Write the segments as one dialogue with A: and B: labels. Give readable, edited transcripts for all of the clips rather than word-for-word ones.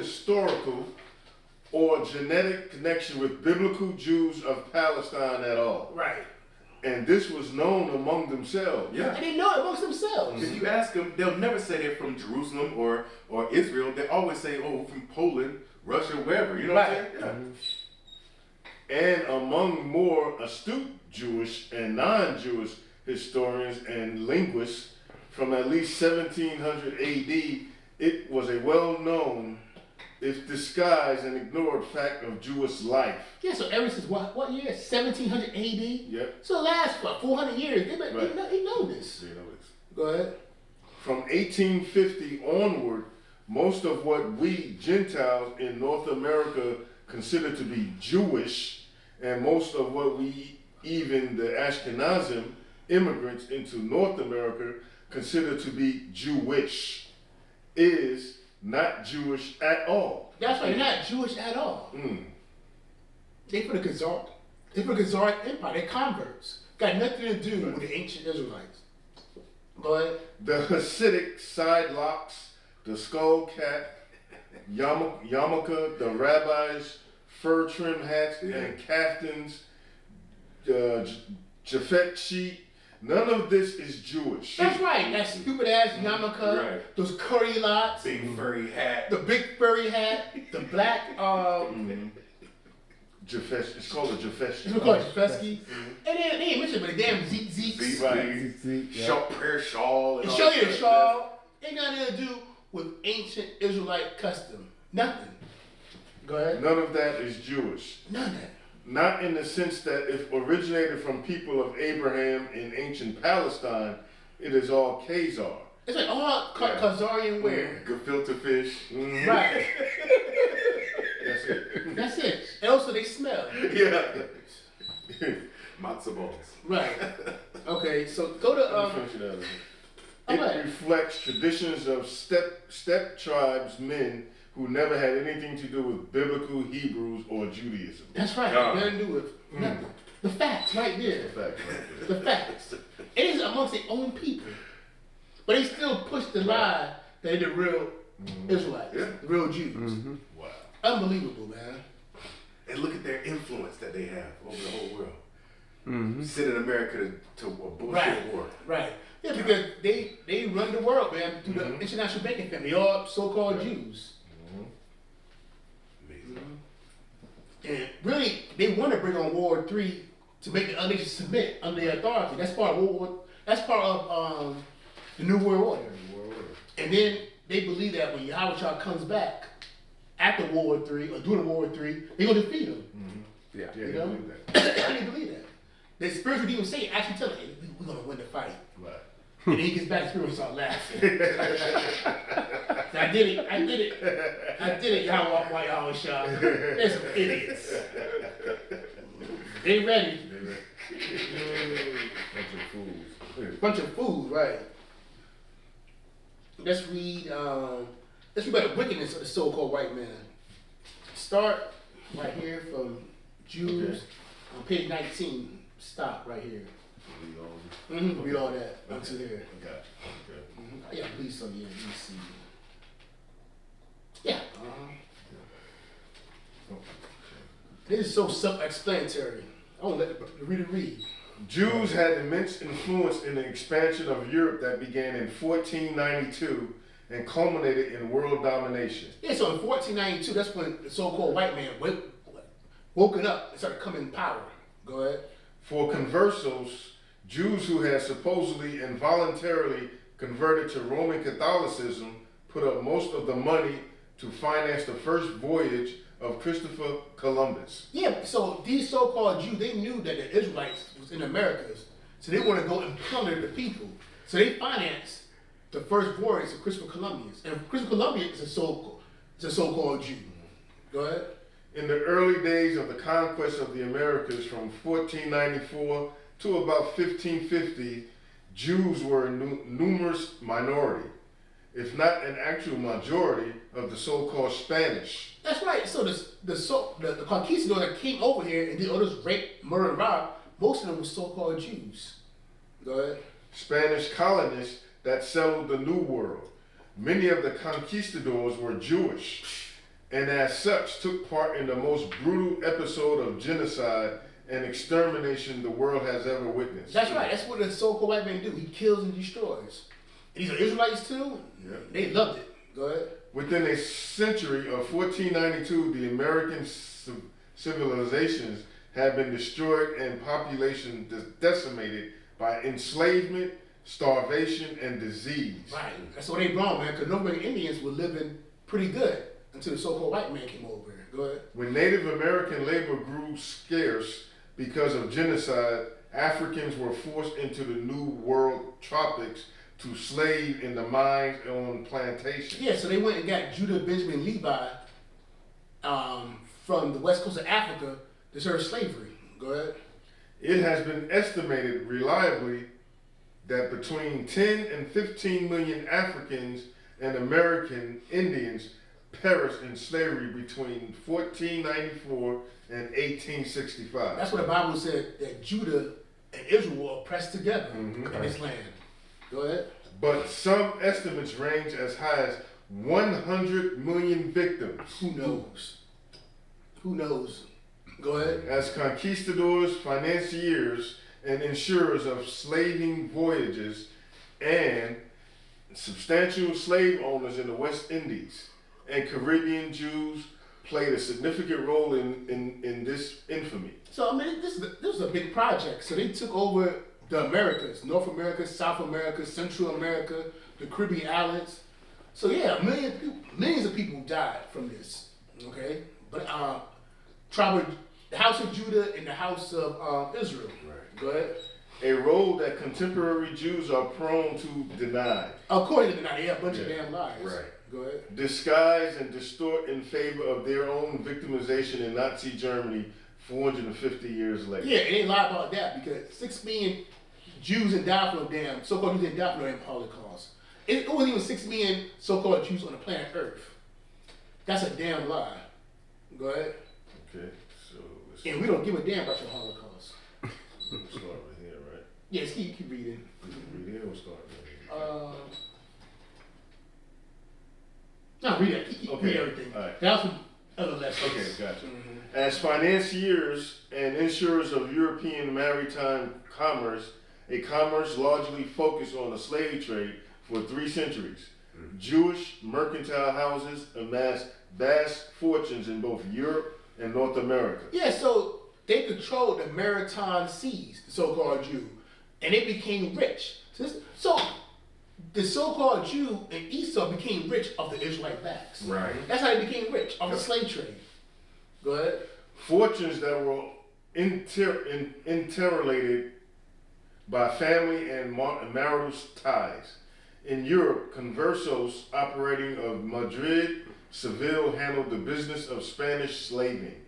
A: historical or genetic connection with biblical Jews of Palestine at all.
B: Right.
A: And this was known among themselves.
C: Yeah.
B: And they know it amongst themselves.
C: If you ask them, they'll never say they're from Jerusalem or Israel. They always say, oh, from Poland, Russia, wherever. You know what I'm saying? Yeah.
A: And among more astute Jewish and non-Jewish historians and linguists from at least 1700 AD, it was a well-known, if disguised and ignored, fact of Jewish life.
B: Yeah, so ever since what year? 1700 AD?
A: Yep.
B: So the last, 400 years, they know this.
A: They know this.
B: Go ahead.
A: From 1850 onward, most of what we Gentiles in North America consider to be Jewish, and most of what we, even the Ashkenazim immigrants into North America, consider to be Jewish, is not Jewish at all.
B: That's right, they're not Jewish at all. They for the Khazaric Empire, they're converts. Got nothing to do with the ancient Israelites. Go ahead.
A: The Hasidic side locks, the skull cap, yarmulke, the rabbis' fur trim hats and caftans, Japhet sheet. None of this is Jewish.
B: That's right. That stupid ass yarmulke, those curry lots,
C: Big furry hat.
B: the big furry hat, the black
A: Japhet, it's called a Japhet.
B: you call it Jafeski. And they ain't mentioned but the damn Zeeks.
C: Right. Short prayer shawl.
B: And show you the shawl. Ain't nothing to do with ancient Israelite custom. Nothing. Go ahead.
A: None of that is Jewish.
B: None of that.
A: Not in the sense that if originated from people of Abraham in ancient Palestine, it is all Khazar.
B: It's like all Khazarian wear.
C: Gefilte fish.
B: Right.
A: That's it.
B: That's it. And also they smell.
C: Yeah. Matzo balls.
B: Right. Okay, so go to
A: It reflects traditions of steppe tribes men who never had anything to do with biblical Hebrews or Judaism.
B: That's right. Nothing to do with nothing. The facts right there. The facts. It is amongst their own people. But they still push the lie that they're the real Israelites, the real Jews.
A: Wow.
B: Unbelievable, man.
C: And look at their influence that they have over the whole world. Sending America to a bullshit war.
B: Right. Yeah, because they run the world, man, through the international banking family. They all so-called Jews. And really, they want to bring on World War III to make the other nations submit under their authority. That's part of That's part of the New World Order. And then they believe that when Yahweh comes back after World War III or during World War III, they're gonna defeat him.
A: Yeah,
B: You
A: they
B: know?
A: believe that.
B: They believe that. The spiritual demons say actually tell them, hey, we're gonna win the fight.
A: Right.
B: And then he gets back, the spirit start laughing. I did it, Yahweh, why y'all shot? They're some idiots. They ready. Bunch of fools, right. Let's read about the wickedness of the so-called white man. Start right here from Jews on page 19. Stop right here. Read all that until here. I got police on the NBC. Yeah. This is so self-explanatory. I won't let the reader read.
A: Jews had immense influence in the expansion of Europe that began in 1492 and culminated in world domination.
B: Yeah, so in 1492, that's when the so-called white man woken up and started coming in power. Go ahead.
A: For conversos, Jews who had supposedly involuntarily converted to Roman Catholicism put up most of the money to finance the first voyage of Christopher Columbus.
B: Yeah, so these so-called Jews, they knew that the Israelites was in Americas, so they want to go and plunder the people. So they financed the first voyage of Christopher Columbus. And Christopher Columbus is a so-called Jew. Go ahead.
A: In the early days of the conquest of the Americas from 1494 to about 1550, Jews were a numerous minority, if not an actual majority, of the so-called Spanish.
B: That's right. So the conquistadors that came over here and did all this rape, murder, and rob, most of them were so-called Jews. Go ahead.
A: Spanish colonists that settled the New World. Many of the conquistadors were Jewish. and as such took part in the most brutal episode of genocide and extermination the world has ever witnessed.
B: That's right. That's what the so-called white man do. He kills and destroys. And these are Israelites too.
A: Yeah.
B: They loved it. Go ahead.
A: Within a century of 1492, the American civilizations had been destroyed and population decimated by enslavement, starvation, and disease.
B: Right. That's what they brought, man, because North American Indians were living pretty good until the so-called white man came over here. Go ahead.
A: When Native American labor grew scarce because of genocide, Africans were forced into the New World tropics to slave in the mines and on plantations.
B: Yeah, so they went and got Judah Benjamin Levi from the west coast of Africa to serve slavery. Go ahead.
A: It has been estimated reliably that between 10 and 15 million Africans and American Indians perished in slavery between 1494 and 1865.
B: That's what the Bible said, that Judah and Israel were oppressed together in this land. Go ahead.
A: But some estimates range as high as 100 million victims.
B: Who knows? Who knows? Go ahead.
A: As conquistadors, financiers, and insurers of slaving voyages, and substantial slave owners in the West Indies and Caribbean Jews played a significant role in this infamy.
B: So, I mean, this was a big project. So they took over the Americas, North America, South America, Central America, the Caribbean islands. So yeah, millions of people died from this. Okay, but the house of Judah and the house of Israel.
A: Right.
B: Go ahead.
A: A role that contemporary Jews are prone to deny.
B: According to deny, they have a bunch of damn lies.
A: Right.
B: Go ahead.
A: Disguise and distort in favor of their own victimization in Nazi Germany 450 years later.
B: Yeah, and they lie about that because 6 million Jews didn't die from no damn, so-called Jews didn't die from no damn Holocaust. It wasn't even 6 million so-called Jews on the planet Earth. That's a damn lie. Go ahead.
A: Okay, so let's
B: And we don't give a damn about your Holocaust.
A: start right here, right?
B: Yes, keep reading.
A: Read here or start right here?
B: No, read it. Keep read everything.
A: All right.
B: That was some other lessons.
A: Okay, gotcha. As financiers and insurers of European maritime commerce, a commerce largely focused on the slave trade for 3 centuries, Jewish mercantile houses amassed vast fortunes in both Europe and North America.
B: Yeah, so they controlled the maritime seas, the so-called Jew, and they became rich. So the so-called Jew and Esau became rich off the Israelite backs.
C: Right.
B: That's how they became rich, off the slave trade. Go ahead.
A: Fortunes that were interrelated by family and marital ties. In Europe, conversos operating of Madrid, Seville handled the business of Spanish slaving.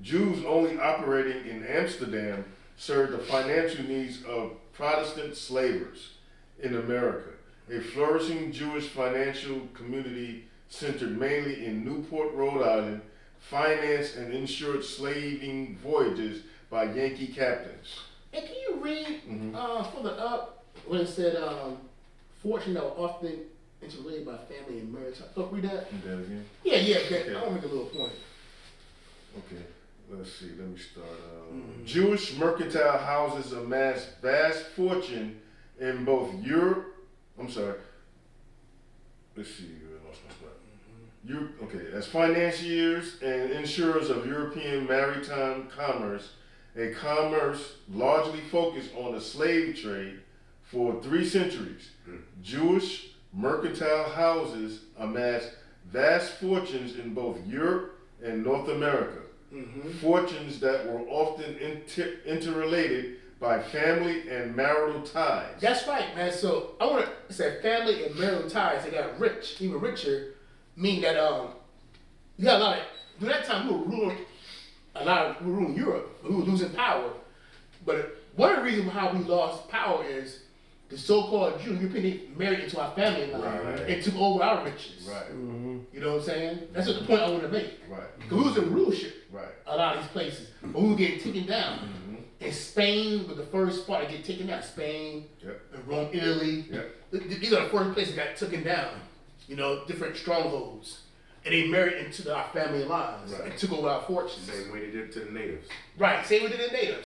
A: Jews only operating in Amsterdam served the financial needs of Protestant slavers in America. A flourishing Jewish financial community centered mainly in Newport, Rhode Island, financed and insured slaving voyages by Yankee captains.
B: And can you read further up when it said fortune that were often interrelated by family and marriage? Look, read that.
A: Read that again?
B: Yeah. Okay.
A: Okay.
B: I want to make a little point.
A: Okay, let's see. Let me start. Jewish mercantile houses amassed vast fortune in both Europe. I'm sorry. Let's see. I lost my spot. Okay, as financiers and insurers of European maritime commerce, a commerce largely focused on the slave trade for 3 centuries. Jewish mercantile houses amassed vast fortunes in both Europe and North America. Fortunes that were often interrelated by family and marital ties.
B: That's right, man. So I want to say family and marital ties. They got rich, even richer. Meaning that you got a lot of during that time we were ruling Europe. We were losing power. But one of the reasons how we lost power is the so-called Jew European married into our family line and took over our riches.
A: Right.
B: You know what I'm saying? That's what the point I want to make.
A: Right.
B: Because we was in rulership.
A: Right.
B: A lot of these places, but we were getting taken down. And Spain was the first spot to get taken down. Spain, and Rome, Italy. These are the first places that got taken down. You know, different strongholds. and they married into our family lines
A: Right.
B: and took over our fortunes.
C: Same way they did to the natives.
B: Right, same with the natives.